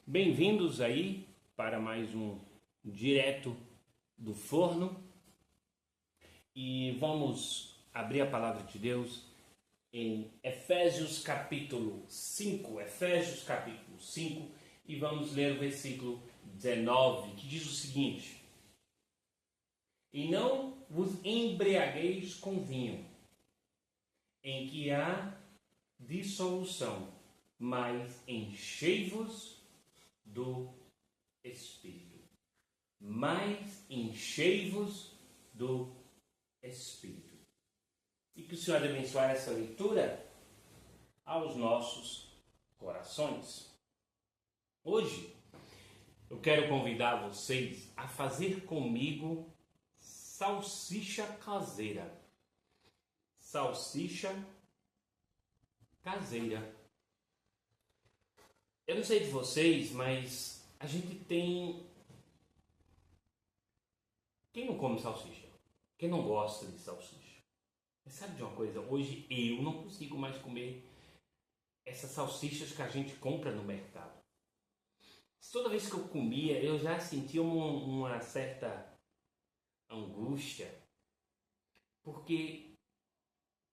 Bem-vindos aí para mais um direto do forno e vamos abrir a palavra de Deus em Efésios capítulo 5, e vamos ler o versículo 19, que diz o seguinte: E não vos embriagueis com vinho, em que há dissolução, mas enchei-vos do Espírito. Mas enchei-vos do Espírito. E que o Senhor abençoe essa leitura aos nossos corações. Hoje eu quero convidar vocês a fazer comigo salsicha caseira. Salsicha caseira. Eu não sei de vocês, mas a gente tem... Quem não come salsicha? Quem não gosta de salsicha? Mas sabe de uma coisa? Hoje eu não consigo mais comer essas salsichas que a gente compra no mercado. Toda vez que eu comia, eu já sentia uma certa angústia. Porque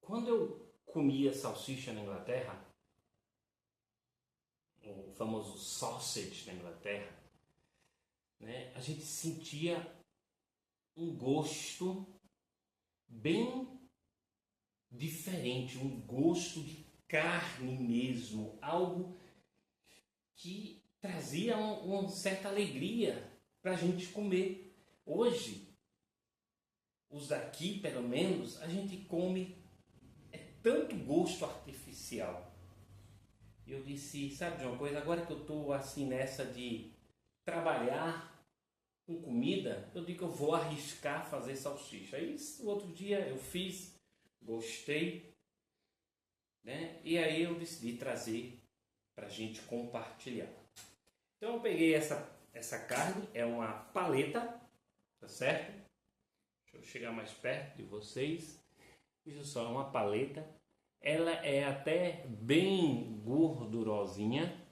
quando eu comia salsicha na Inglaterra, o famoso sausage na Inglaterra, né, a gente sentia um gosto bem diferente, um gosto de carne mesmo, algo que trazia uma certa alegria para a gente comer. Hoje, os daqui, pelo menos, a gente come tanto gosto artificial. E eu disse, sabe de uma coisa? Agora que eu estou assim nessa de trabalhar com comida, eu digo que eu vou arriscar fazer salsicha. Aí o outro dia eu fiz, gostei, né? E aí eu decidi trazer para a gente compartilhar. Então eu peguei essa carne, é uma paleta, tá certo? Deixa eu chegar mais perto de vocês. Veja só, é uma paleta. Ela é até bem gordurosinha.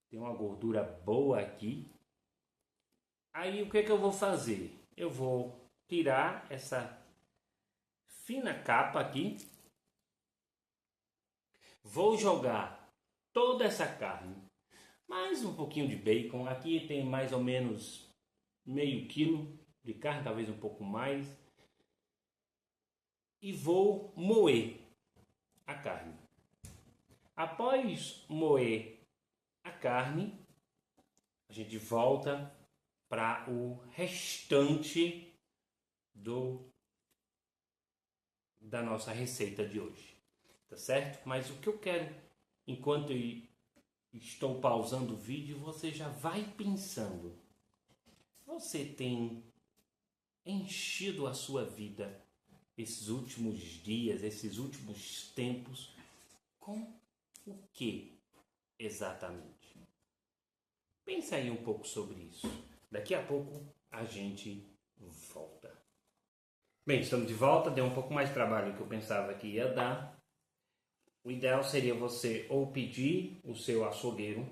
Tem uma gordura boa aqui. Aí o que eu vou fazer? Eu vou tirar essa fina capa aqui. Vou jogar toda essa carne. Mais um pouquinho de bacon. Aqui tem mais ou menos meio quilo de carne, talvez um pouco mais. E vou moer a carne. Após moer a carne, a gente volta para o restante da nossa receita de hoje, tá certo? Mas o que eu quero, enquanto eu estou pausando o vídeo, você já vai pensando. Você tem enchido a sua vida esses últimos dias, esses últimos tempos, com o que exatamente? Pensa aí um pouco sobre isso. Daqui a pouco a gente volta. Bem, estamos de volta. Deu um pouco mais de trabalho do que eu pensava que ia dar. O ideal seria você ou pedir o seu açougueiro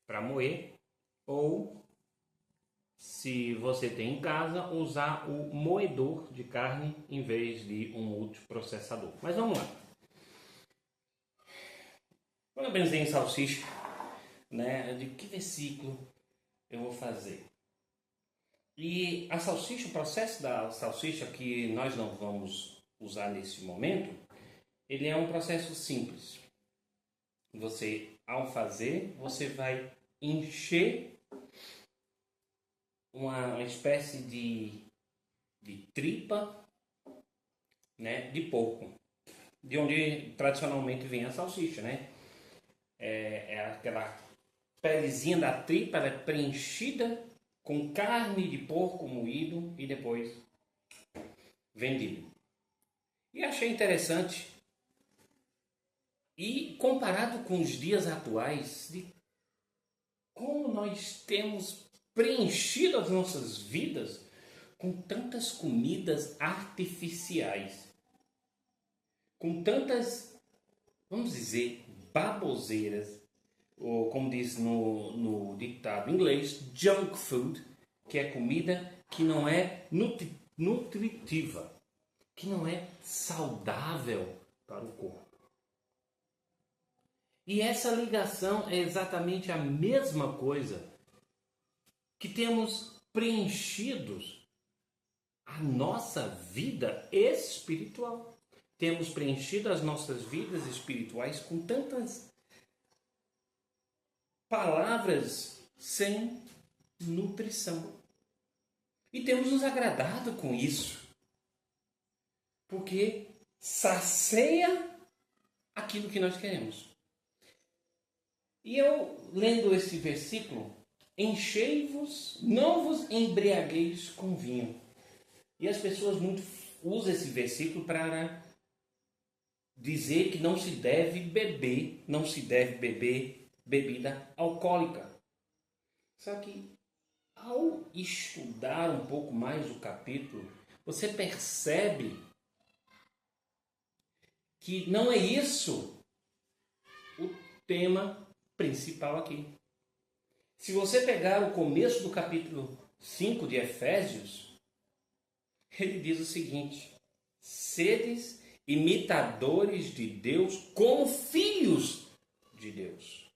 para moer, ou, se você tem em casa, usar o moedor de carne em vez de um multiprocessador. Mas vamos lá. Quando eu pensei em salsicha, né, de que versículo eu vou fazer? E a salsicha, o processo da salsicha que nós não vamos usar nesse momento, ele é um processo simples. Você, ao fazer, você vai encher uma espécie de tripa, né, de porco, de onde tradicionalmente vem a salsicha, né? É aquela pelezinha da tripa, ela é preenchida com carne de porco moído e depois vendido. E achei interessante. E comparado com os dias atuais, de como nós temos preenchido as nossas vidas com tantas comidas artificiais, com tantas, vamos dizer, baboseiras, ou como diz no ditado inglês, junk food, que é comida que não é nutritiva, que não é saudável para o corpo. E essa ligação é exatamente a mesma coisa que temos preenchidos a nossa vida espiritual. Temos preenchido as nossas vidas espirituais com tantas palavras sem nutrição. E temos nos agradado com isso, porque sacia aquilo que nós queremos. E eu, lendo esse versículo, enchei-vos, não vos embriagueis com vinho. E as pessoas muito usam esse versículo para dizer que não se deve beber bebida alcoólica. Só que, ao estudar um pouco mais o capítulo, você percebe que não é isso o tema principal aqui. Se você pegar o começo do capítulo 5 de Efésios, ele diz o seguinte: sedes imitadores de Deus como filhos de Deus.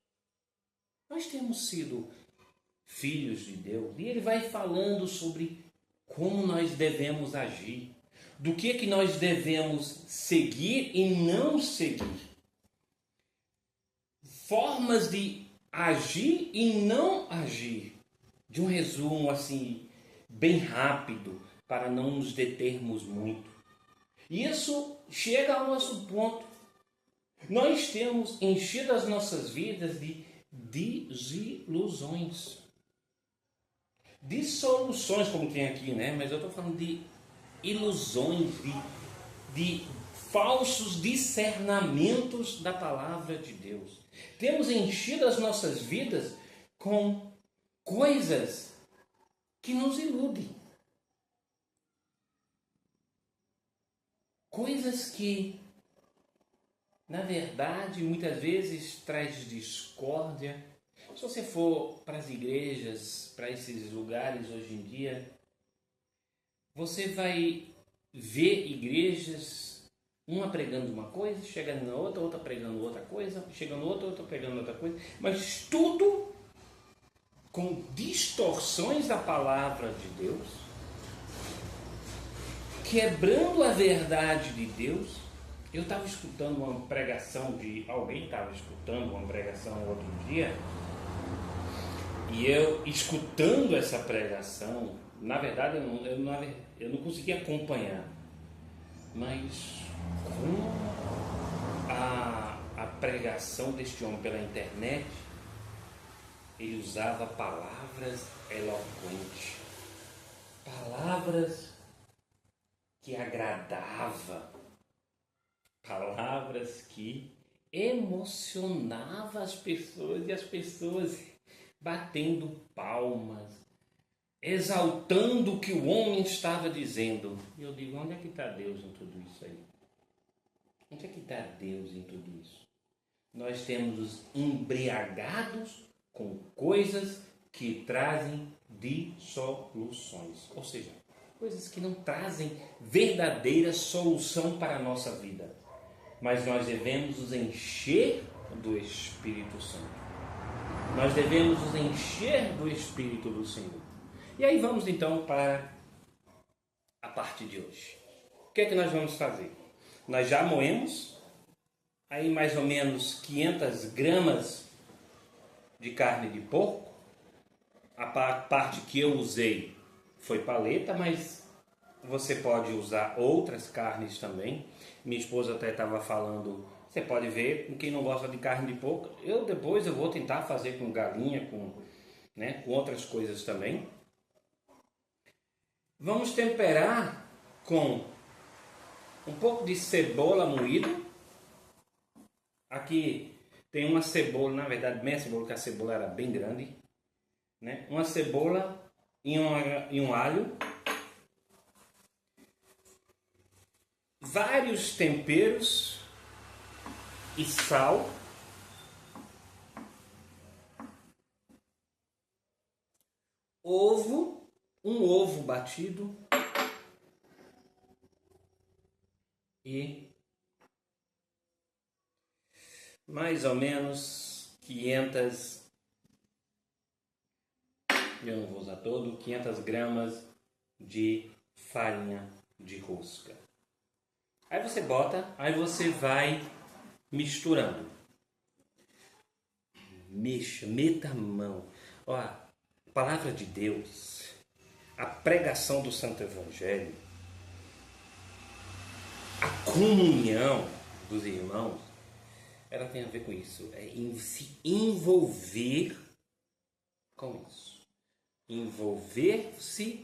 Nós temos sido filhos de Deus. E ele vai falando sobre como nós devemos agir, do que nós devemos seguir e não seguir. Formas de agir e não agir. De um resumo assim, bem rápido, para não nos determos muito. Isso chega ao nosso ponto. Nós temos enchido as nossas vidas de desilusões. Dissoluções, como tem aqui, né? Mas eu estou falando de ilusões, de falsos discernamentos da palavra de Deus. Temos enchido as nossas vidas com coisas que nos iludem. Coisas que, na verdade, muitas vezes traz discórdia. Se você for para as igrejas, para esses lugares hoje em dia, você vai ver igrejas, uma pregando uma coisa, chegando na outra, outra pregando outra coisa, chegando outra pregando outra coisa, mas tudo com distorções da palavra de Deus, quebrando a verdade de Deus. Eu estava escutando uma pregação de alguém, estava escutando uma pregação outro dia, e eu escutando essa pregação, na verdade eu não consegui acompanhar, mas com a pregação deste homem pela internet, ele usava palavras eloquentes, palavras que agradavam, palavras que emocionavam as pessoas, e as pessoas batendo palmas, exaltando o que o homem estava dizendo. E eu digo, onde é que está Deus em tudo isso aí? Onde é que está Deus em tudo isso? Nós temos os embriagados com coisas que trazem dissoluções, ou seja, coisas que não trazem verdadeira solução para a nossa vida. Mas nós devemos nos encher do Espírito Santo. Nós devemos nos encher do Espírito do Senhor. E aí vamos então para a parte de hoje. O que é que nós vamos fazer? Nós já moemos aí mais ou menos 500 gramas de carne de porco. A parte que eu usei foi paleta, mas você pode usar outras carnes também. Minha esposa até estava falando, você pode ver, quem não gosta de carne de porco, depois eu vou tentar fazer com galinha, com outras coisas também. Vamos temperar com um pouco de cebola moída. Aqui tem uma cebola, na verdade, meia cebola, porque a cebola era bem grande, né? Uma cebola e um alho. Vários temperos e sal. um ovo batido e mais ou menos 500, eu não vou usar todo, 500 gramas de farinha de rosca. Aí você bota, aí você vai misturando. Mexa, meta a mão. Ó, a palavra de Deus, a pregação do Santo Evangelho, a comunhão dos irmãos, ela tem a ver com isso. É em se envolver com isso. Envolver-se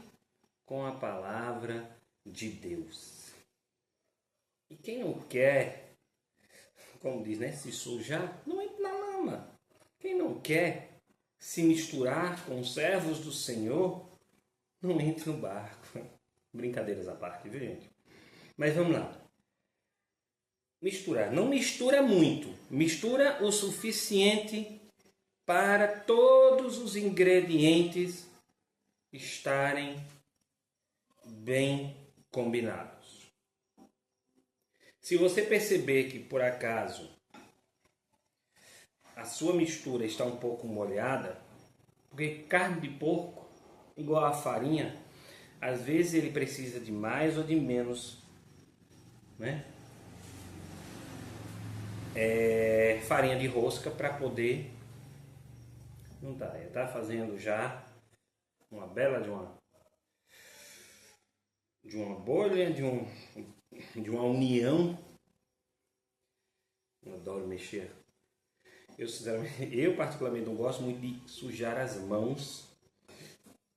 com a palavra de Deus. E quem não quer, como diz, né, se sujar, não entra na lama. Quem não quer se misturar com os servos do Senhor, não entre no barco. Brincadeiras à parte, viu, gente? Mas vamos lá. Misturar. Não mistura muito. Mistura o suficiente para todos os ingredientes estarem bem combinados. Se você perceber que, por acaso, a sua mistura está um pouco molhada, porque carne de porco, igual a farinha, às vezes ele precisa de mais ou de menos, né? Farinha de rosca para poder juntar. Está fazendo já uma bela de uma bolha, de uma união. Eu adoro mexer. Eu particularmente não gosto muito de sujar as mãos,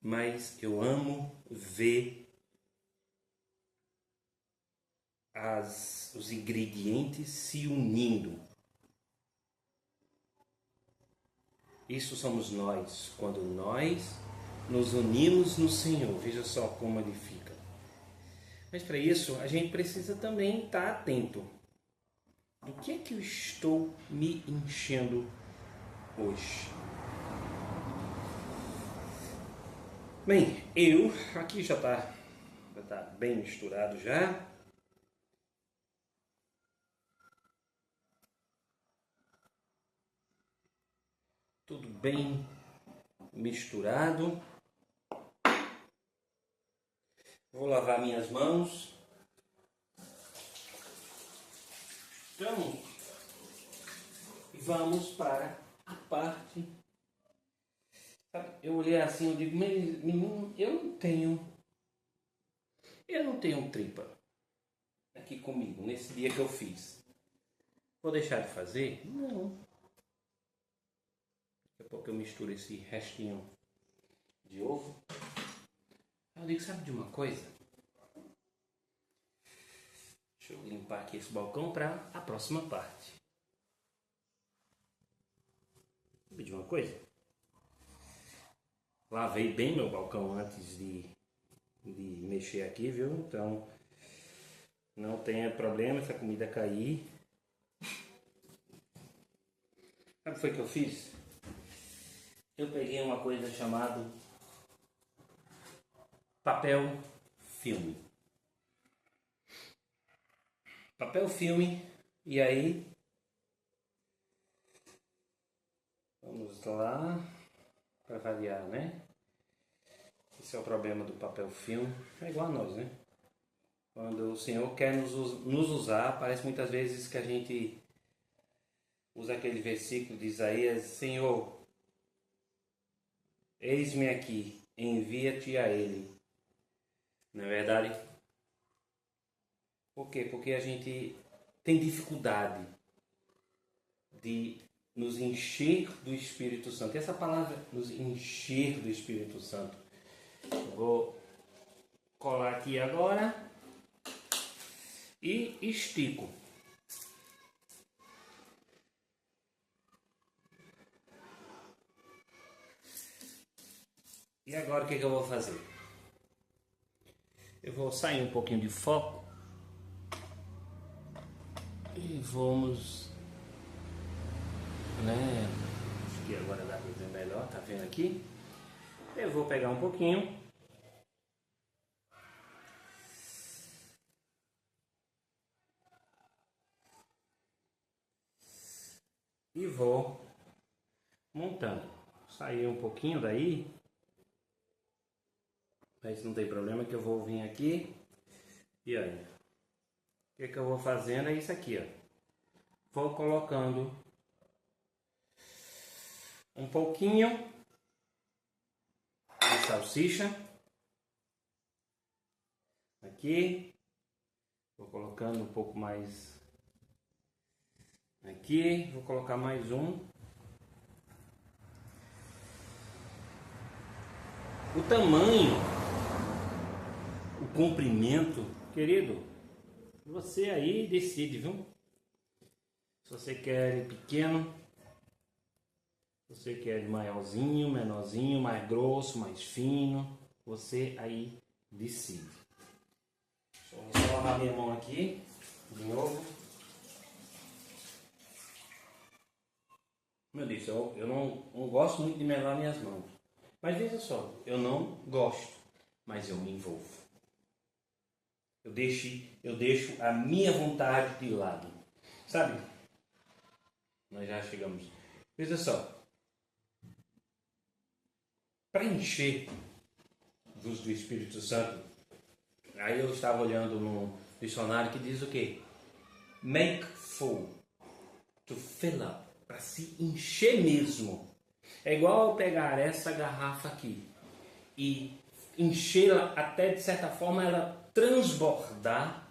mas eu amo ver os ingredientes se unindo. Isso somos nós, quando nós nos unimos no Senhor. Veja só como ele fica. Mas para isso a gente precisa também estar atento. Do que é que eu estou me enchendo hoje? Bem, aqui já está bem misturado já. Tudo bem misturado. Vou lavar minhas mãos. Então, vamos para a parte. Eu olhei assim, eu digo, menino, eu não tenho tripa aqui comigo nesse dia que eu fiz. Vou deixar de fazer? Não. Daqui a pouco eu misturo esse restinho de ovo. Eu digo, sabe de uma coisa? Deixa eu limpar aqui esse balcão para a próxima parte. Sabe de uma coisa? Lavei bem meu balcão antes de mexer aqui, viu? Então, não tenha problema se a comida cair. Sabe o que foi que eu fiz? Eu peguei uma coisa chamada papel filme. Papel filme, e aí vamos lá, para variar, né? Esse é o problema do papel filme, é igual a nós, né? Quando o Senhor quer nos usar, parece muitas vezes que a gente usa aquele versículo de Isaías: Senhor, eis-me aqui, envia-te a Ele. Não é verdade? Por quê? Porque a gente tem dificuldade de nos encher do Espírito Santo. E essa palavra, nos encher do Espírito Santo, vou colar aqui agora e estico. E agora o que eu vou fazer? Eu vou sair um pouquinho de foco e vamos, né? Acho que agora dá para ver melhor, tá vendo aqui? Eu vou pegar um pouquinho. E vou montando. Sair um pouquinho daí. Mas não tem problema que eu vou vir aqui. E olha. O que eu vou fazendo é isso aqui, ó. Vou colocando um pouquinho de salsicha aqui, vou colocando um pouco mais aqui, vou colocar mais um. O tamanho, o comprimento, querido, você aí decide, viu? Se você quer ele pequeno, se você quer ele maiorzinho, menorzinho, mais grosso, mais fino, você aí decide. Vou só lavar minha mão aqui, de novo. Como eu disse, eu não gosto muito de melar minhas mãos. Mas veja só, eu não gosto, mas eu me envolvo. Eu deixo a minha vontade de lado. Sabe? Nós já chegamos. Veja só. Para encher do Espírito Santo, aí eu estava olhando no dicionário que diz o quê? Make full. To fill up. Para se encher mesmo. É igual eu pegar essa garrafa aqui e enchê-la até, de certa forma, ela transbordar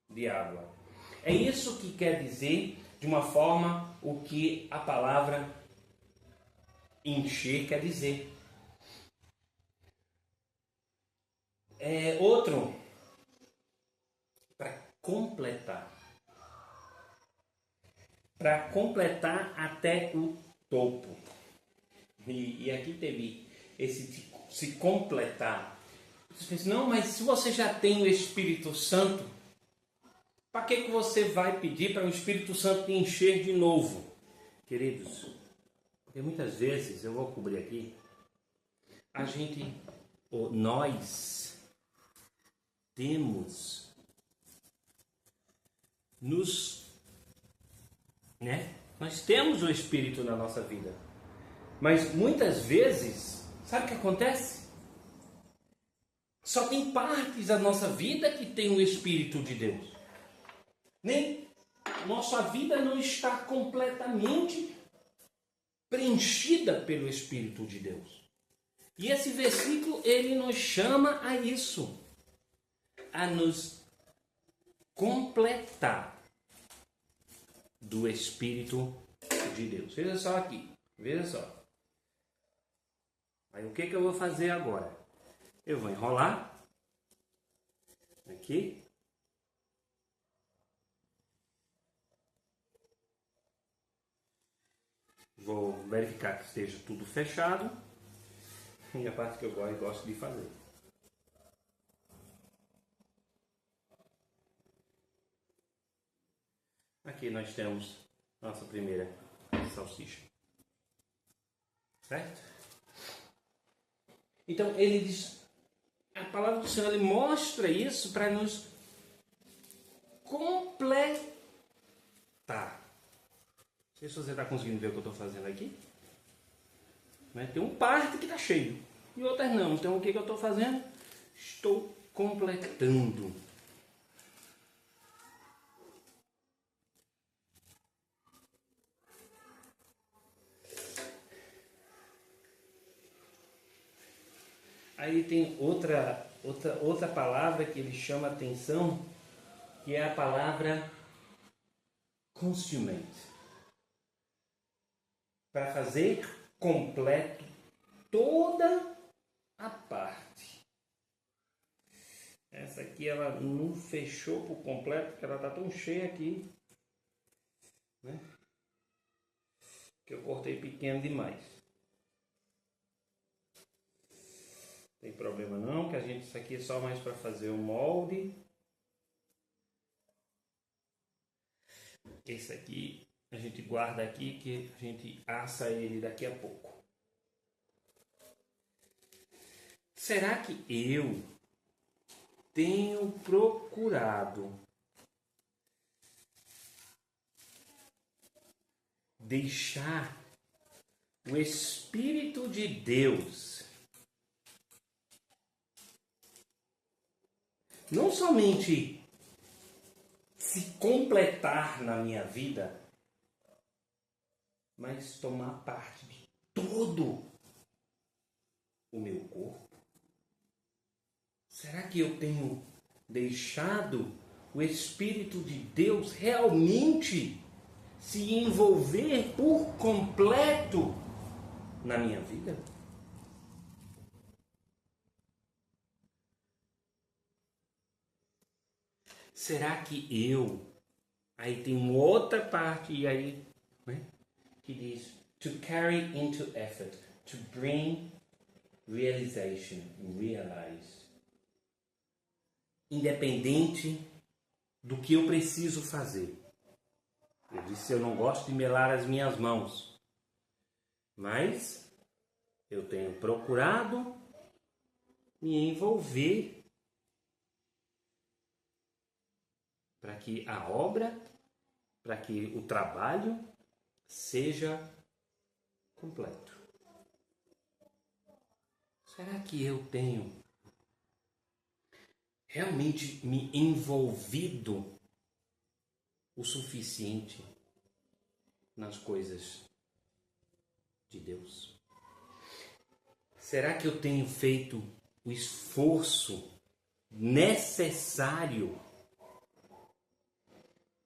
de água. É isso que quer dizer, de uma forma, o que a palavra encher quer dizer. Outro, para completar. Para completar até o topo. E aqui teve esse se completar. Você pensa, não, mas se você já tem o Espírito Santo, para que você vai pedir para o Espírito Santo te encher de novo? Queridos, porque muitas vezes, eu vou cobrir aqui, nós temos nós temos o Espírito na nossa vida. Mas muitas vezes, sabe o que acontece? Só tem partes da nossa vida que tem o Espírito de Deus. Nem nossa vida não está completamente preenchida pelo Espírito de Deus. E esse versículo, ele nos chama a isso. A nos completar do Espírito de Deus. Veja só aqui. Veja só. Aí o que eu vou fazer agora? Eu vou enrolar aqui. Vou verificar que esteja tudo fechado. E a parte que eu gosto de fazer. Aqui nós temos nossa primeira salsicha. Certo? Então ele diz, a palavra do Senhor, ele mostra isso para nos completar. Não sei se você está conseguindo ver o que eu estou fazendo aqui. Tem um parte que está cheio e outras não. Então o que eu estou fazendo? Estou completando. Aí tem outra palavra que ele chama a atenção, que é a palavra consummate. Para fazer completo toda a parte. Essa aqui ela não fechou por completo, porque ela está tão cheia aqui, né? Que eu cortei pequeno demais. Tem problema não, que isso aqui é só mais para fazer o molde. Esse aqui a gente guarda aqui, que a gente assa ele daqui a pouco. Será que eu tenho procurado deixar o Espírito de Deus não somente se completar na minha vida, mas tomar parte de todo o meu corpo? Será que eu tenho deixado o Espírito de Deus realmente se envolver por completo na minha vida? Será que aí tem uma outra parte, e aí, né, que diz, to carry into effort, to bring realization, realize. Independente do que eu preciso fazer. Eu disse, eu não gosto de melar as minhas mãos, mas eu tenho procurado me envolver para que a obra, para que o trabalho seja completo. Será que eu tenho realmente me envolvido o suficiente nas coisas de Deus? Será que eu tenho feito o esforço necessário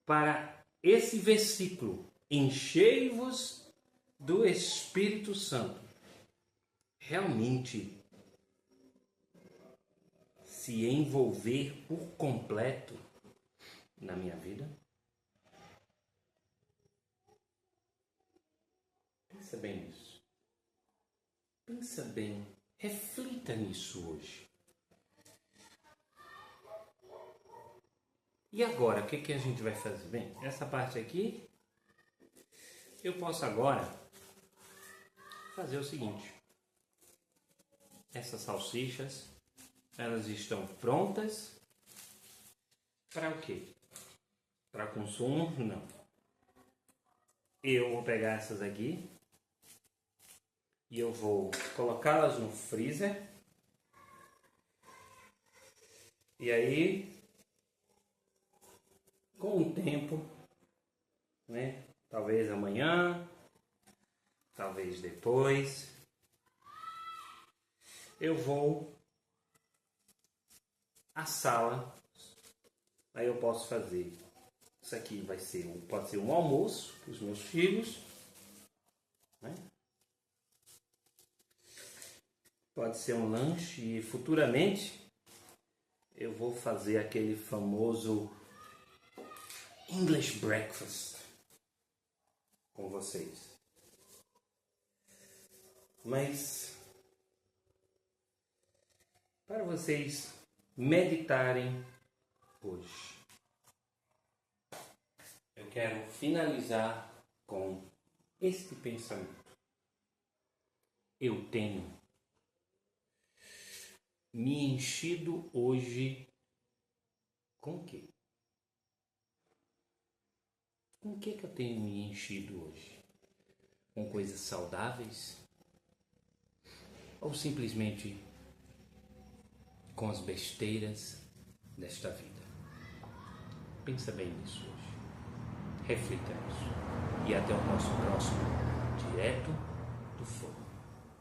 para esse versículo, enchei-vos do Espírito Santo, realmente se envolver por completo na minha vida? Pensa bem nisso. Pensa bem, reflita nisso hoje. E agora, o que a gente vai fazer? Bem, essa parte aqui, eu posso agora fazer o seguinte. Essas salsichas, elas estão prontas para o quê? Para consumo? Não. Eu vou pegar essas aqui e eu vou colocá-las no freezer. E aí, com o tempo, né? Talvez amanhã, talvez depois, eu vou assá-la. Aí eu posso fazer. Isso aqui pode ser um almoço para os meus filhos, né? Pode ser um lanche e futuramente eu vou fazer aquele famoso English breakfast com vocês. Mas para vocês meditarem hoje, eu quero finalizar com este pensamento. Eu tenho me enchido hoje com o quê? Com o que eu tenho me enchido hoje? Com coisas saudáveis? Ou simplesmente com as besteiras desta vida? Pensa bem nisso hoje. Reflita nisso. E até o nosso próximo Direto do Fogo.